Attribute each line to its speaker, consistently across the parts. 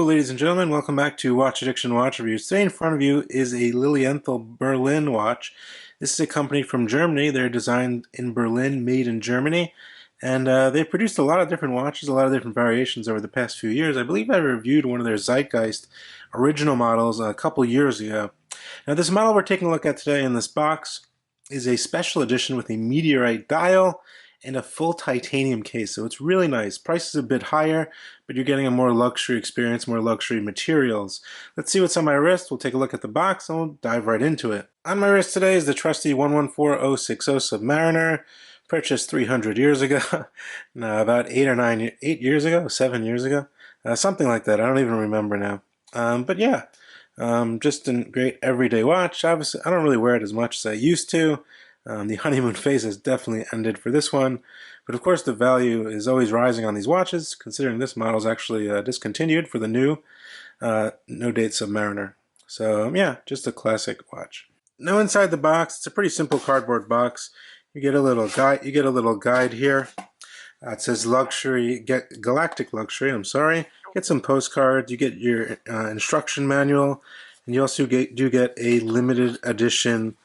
Speaker 1: Hello ladies and gentlemen, welcome back to Watch Addiction Watch Reviews. Today in front of you is a Lilienthal Berlin watch. This is a company from Germany. They're designed in Berlin, made in Germany, and they've produced a lot of different watches, a lot of different variations over the past few years. I believe I reviewed one of their Zeitgeist original models a couple years ago. Now this model we're taking a look at today in this box is a special edition with a meteorite dial and a full titanium case, so it's really nice. Price is a bit higher, but you're getting a more luxury experience, more luxury materials. Let's see what's on my wrist. We'll take a look at the box and we'll dive right into it. On my wrist today is the trusty 114060 Submariner, purchased 300 years ago. No, about 8 years ago, 7 years ago, something like that. I don't even remember now. But yeah, just a great everyday watch. Obviously, I don't really wear it as much as I used to. The honeymoon phase has definitely ended for this one, but of course the value is always rising on these watches, considering this model is actually discontinued for the new no-date Submariner. So yeah, just a classic watch. Now inside the box, it's a pretty simple cardboard box. You get a little guide. You get a little guide here. It says galactic luxury. I'm sorry. Get some postcards. You get your instruction manual, and you also do get a limited edition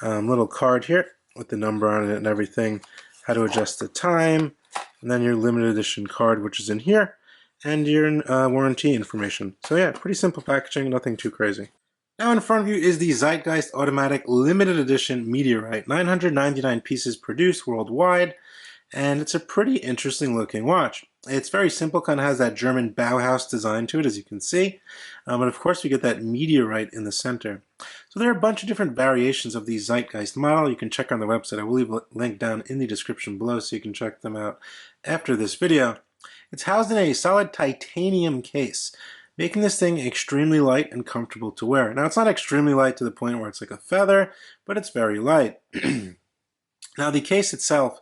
Speaker 1: little card here with the number on it and everything, how to adjust the time, and then your limited edition card, which is in here, and your warranty information. So yeah, pretty simple packaging, nothing too crazy. Now in front of you is the Zeitgeist Automatic Limited Edition Meteorite, 999 pieces produced worldwide, and it's a pretty interesting looking watch. It's very simple, kind of has that German Bauhaus design to it, as you can see. But of course we get that meteorite in the center. So there are a bunch of different variations of the Zeitgeist model. You can check on the website. I will leave a link down in the description below so you can check them out after this video. It's housed in a solid titanium case, making this thing extremely light and comfortable to wear. Now it's not extremely light to the point where it's like a feather, but it's very light. Now the case itself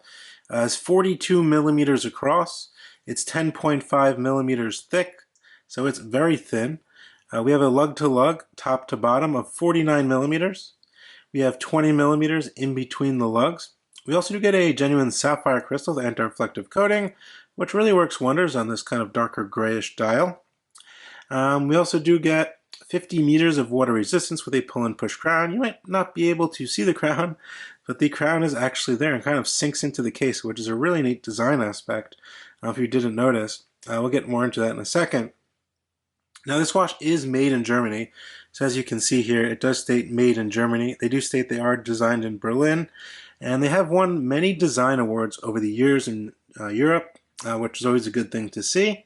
Speaker 1: is 42 millimeters across. It's 10.5 millimeters thick, so it's very thin. We have a lug-to-lug, top to bottom, of 49 millimeters. We have 20 millimeters in between the lugs. We also do get a genuine sapphire crystal with anti-reflective coating, which really works wonders on this kind of darker grayish dial. We also do get 50 meters of water resistance with a pull and push crown. You might not be able to see the crown, but the crown is actually there and kind of sinks into the case, which is a really neat design aspect. If you didn't notice, we'll get more into that in a second. Now this watch is made in Germany, so as you can see here, it does state made in Germany. They do state they are designed in Berlin, and they have won many design awards over the years in Europe, which is always a good thing to see.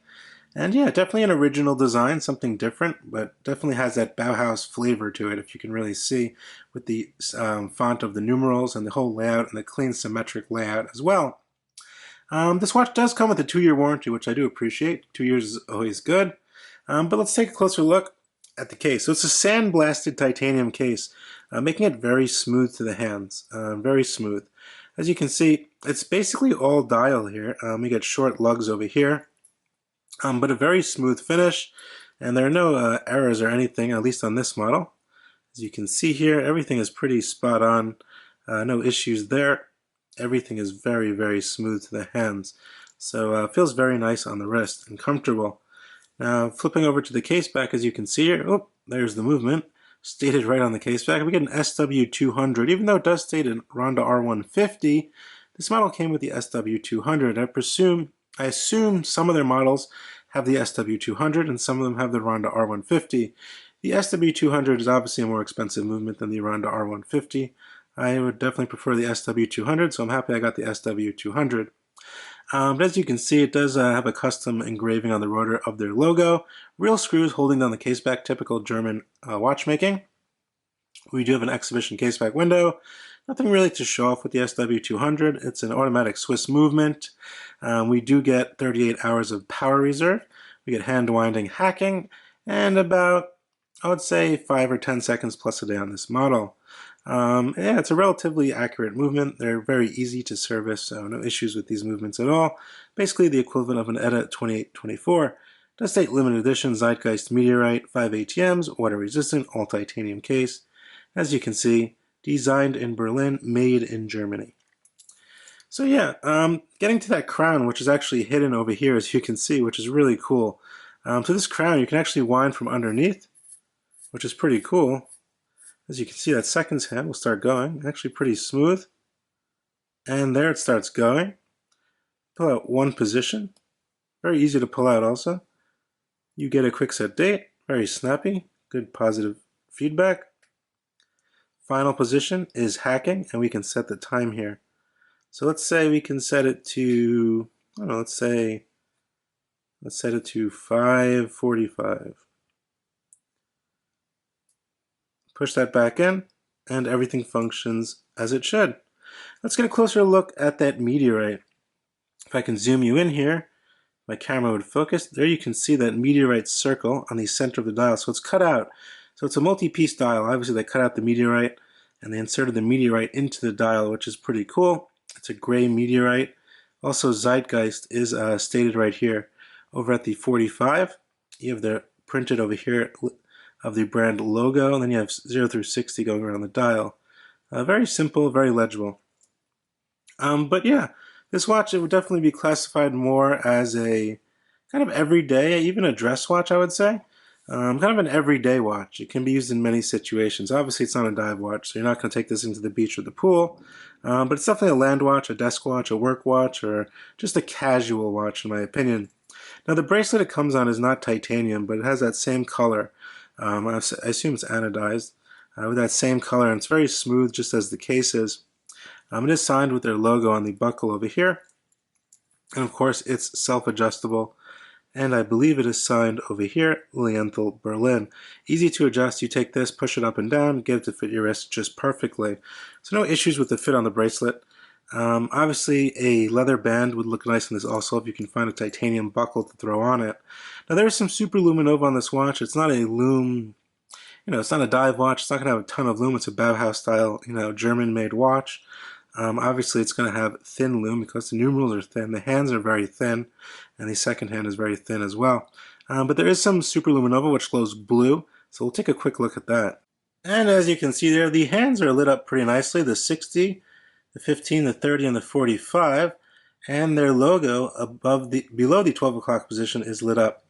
Speaker 1: And yeah, definitely an original design, something different, but definitely has that Bauhaus flavor to it, if you can really see, with the font of the numerals and the whole layout and the clean symmetric layout as well. This watch does come with a 2-year warranty, which I do appreciate. 2 years is always good. But let's take a closer look at the case. So it's a sandblasted titanium case, making it very smooth to the hands, very smooth. As you can see, it's basically all dial here. We get short lugs over here, but a very smooth finish, and there are no errors or anything, at least on this model. As you can see here, everything is pretty spot on, no issues there. Everything is very, very smooth to the hands, so it feels very nice on the wrist and comfortable. Now flipping over to the case back, as you can see here, oh, there's the movement stated right on the case back. We get an SW200, even though it does state a Ronda R150. This model came with the SW200. I assume some of their models have the SW200 and some of them have the Ronda R150. The SW200 is obviously a more expensive movement than the Ronda R150. I would definitely prefer the SW200, so I'm happy I got the SW200. But as you can see, it does have a custom engraving on the rotor of their logo. Real screws holding down the caseback, typical German watchmaking. We do have an exhibition caseback window. Nothing really to show off with the SW200. It's an automatic Swiss movement. We do get 38 hours of power reserve. We get hand winding hacking, and about, I would say, 5 or 10 seconds plus a day on this model. Yeah, it's a relatively accurate movement. They're very easy to service, so no issues with these movements at all. Basically the equivalent of an ETA 2824. Does state limited edition Zeitgeist Meteorite, 5 ATMs, water resistant, all titanium case. As you can see, designed in Berlin, made in Germany. So yeah, getting to that crown, which is actually hidden over here, as you can see, which is really cool. So this crown you can actually wind from underneath, which is pretty cool. As you can see, that seconds hand will start going, actually pretty smooth. And there it starts going. Pull out one position, very easy to pull out also. You get a quick set date, very snappy, good positive feedback. Final position is hacking, and we can set the time here. So let's say we can set it to, I don't know, let's set it to 5:45. Push that back in, and everything functions as it should. Let's get a closer look at that meteorite. If I can zoom you in here, my camera would focus. There you can see that meteorite circle on the center of the dial. So it's cut out. So it's a multi-piece dial. Obviously they cut out the meteorite and they inserted the meteorite into the dial, which is pretty cool. It's a gray meteorite. Also Zeitgeist is stated right here. Over at the 45, you have the printed over here of the brand logo, and then you have 0 through 60 going around the dial. Very simple, very legible. But yeah, this watch, it would definitely be classified more as a kind of everyday, even a dress watch, I would say. Kind of an everyday watch. It can be used in many situations. Obviously, it's not a dive watch, so you're not going to take this into the beach or the pool. But it's definitely a land watch, a desk watch, a work watch, or just a casual watch, in my opinion. Now, the bracelet it comes on is not titanium, but it has that same color. I assume it's anodized with that same color, and it's very smooth, just as the case is. It is signed with their logo on the buckle over here. And of course, it's self-adjustable. And I believe it is signed over here, Lilienthal, Berlin. Easy to adjust. You take this, push it up and down, get it to fit your wrist just perfectly. So no issues with the fit on the bracelet. Obviously, a leather band would look nice in this also if you can find a titanium buckle to throw on it. Now there is some super luminova on this watch. It's not a lume, it's not a dive watch. It's not going to have a ton of lume. It's a Bauhaus style, German-made watch. Obviously, it's going to have thin lume because the numerals are thin. The hands are very thin, and the second hand is very thin as well. But there is some superluminova which glows blue, so we'll take a quick look at that. And as you can see there, the hands are lit up pretty nicely. The 60, the 15, the 30, and the 45, and their logo below the 12 o'clock position is lit up.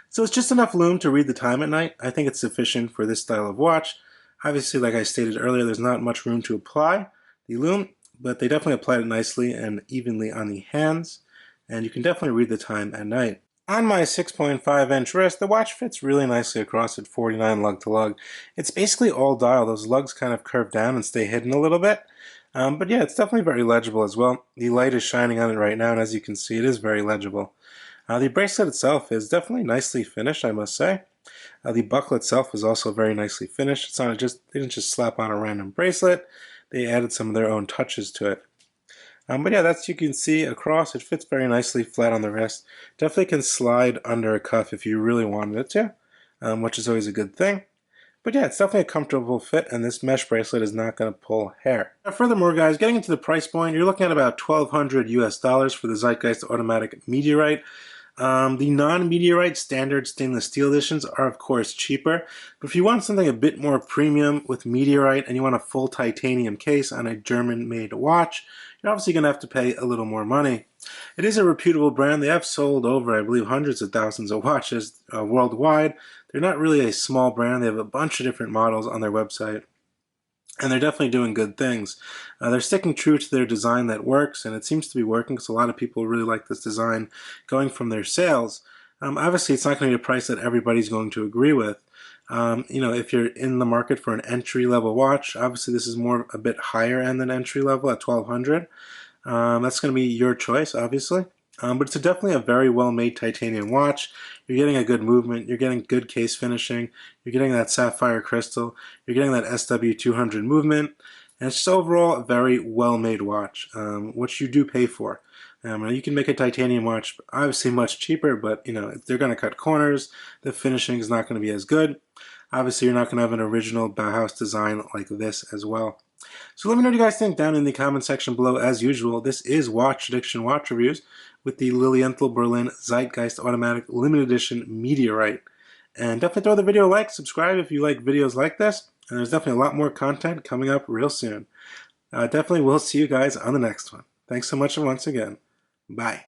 Speaker 1: So it's just enough lume to read the time at night. I think it's sufficient for this style of watch. Obviously, like I stated earlier, there's not much room to apply the lume, but they definitely applied it nicely and evenly on the hands, and you can definitely read the time at night. On my 6.5-inch wrist, the watch fits really nicely across at 49 lug to lug. It's basically all dial. Those lugs kind of curve down and stay hidden a little bit. But yeah, it's definitely very legible as well. The light is shining on it right now, and as you can see, it is very legible. The bracelet itself is definitely nicely finished, I must say. The buckle itself is also very nicely finished. It's not just, they didn't just slap on a random bracelet. They added some of their own touches to it. But yeah, that's, you can see across, it fits very nicely flat on the wrist. Definitely can slide under a cuff if you really wanted it to, which is always a good thing. But yeah, it's definitely a comfortable fit, and this mesh bracelet is not going to pull hair. Now, furthermore, guys, getting into the price point, you're looking at about $1,200 US for the Zeitgeist Automatic Meteorite. The non-meteorite standard stainless steel editions are of course cheaper, but if you want something a bit more premium with meteorite and you want a full titanium case on a German-made watch, you're obviously going to have to pay a little more money. It is a reputable brand. They have sold over, I believe, hundreds of thousands of watches worldwide. They're not really a small brand. They have a bunch of different models on their website. And they're definitely doing good things. They're sticking true to their design that works, and it seems to be working because a lot of people really like this design going from their sales. Obviously, it's not going to be a price that everybody's going to agree with. If you're in the market for an entry-level watch, obviously this is more a bit higher end than entry-level at $1,200. That's going to be your choice, obviously. But it's definitely a very well-made titanium watch. You're getting a good movement, you're getting good case finishing, you're getting that sapphire crystal, you're getting that SW200 movement, and it's just overall a very well-made watch, which you do pay for. You can make a titanium watch obviously much cheaper, but if they're going to cut corners, the finishing is not going to be as good. Obviously, you're not going to have an original Bauhaus design like this as well. So let me know what you guys think down in the comment section below. As usual, this is Watch Addiction Watch Reviews with the Lilienthal Berlin Zeitgeist Automatic Limited Edition Meteorite. And definitely throw the video a like, subscribe if you like videos like this, and there's definitely a lot more content coming up real soon. Definitely will see you guys on the next one. Thanks so much, and once again, bye.